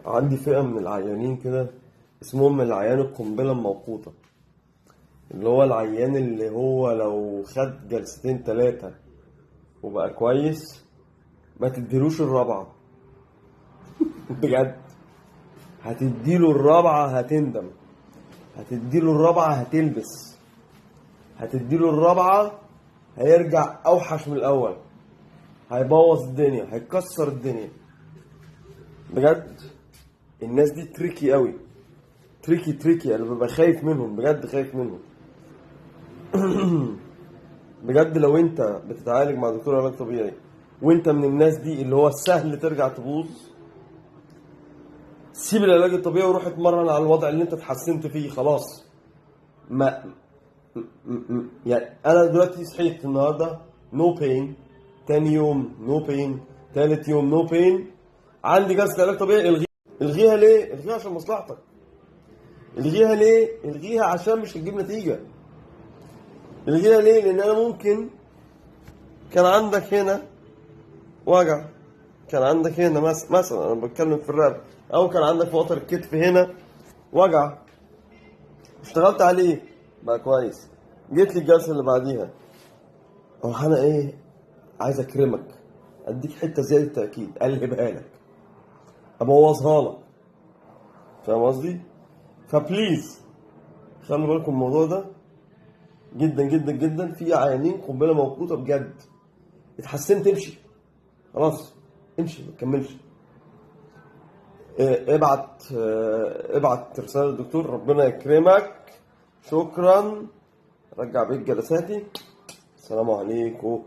عندي فئة من العيانين كده اسمهم العيان القنبلة الموقوتة، اللي هو العيان اللي هو لو خد جلستين تلاتة وبقى كويس ما تديلوش الرابعة. بجد هتديله الرابعة هتندم، هتديله الرابعة هتلبس، هتديله الرابعة هيرجع أوحش من الأول، هيبوظ الدنيا، هيكسر الدنيا. بجد الناس دي تريكي قوي، تريكي. انا ببقى خايف منهم، بجد خايف منهم. بجد لو انت بتتعالج مع دكتور علاج طبيعي وانت من الناس دي اللي هو السهل ترجع تبوظ، سيب العلاج الطبيعي وروح اتمرن على الوضع اللي انت اتحسنت فيه. خلاص. ما يعني انا دلوقتي صحيت النهارده نو بين، تاني يوم نو بين، تالت يوم نو بين، عندي جلسه علاج طبيعي. الغيها ليه؟ الغيها عشان مصلحتك. الغيها ليه؟ الغيها عشان مش هتجيب نتيجه. الغيها ليه؟ لان انا ممكن كان عندك هنا وجع، كان عندك هنا مثلا انا بتكلم في الرقبه، او كان عندك في وتر الكتف هنا وجع، اشتغلت عليه بقى كويس، جيت لي الجلسه اللي بعديها اروح انا ايه؟ عايز اكرمك، اديك حته زياده تاكيد، اقلبها لك، ابوظها لك. فاهم قصدي؟ فبليز خلوا بالكم من الموضوع ده جدا جدا جدا. في عيانين قنبله موقوته بجد، اتحسنت امشي، خلاص امشي ما تكملش. ابعت رسالة للدكتور، ربنا يكرمك، شكرا، رجع بيت جلساتي، السلام عليكم.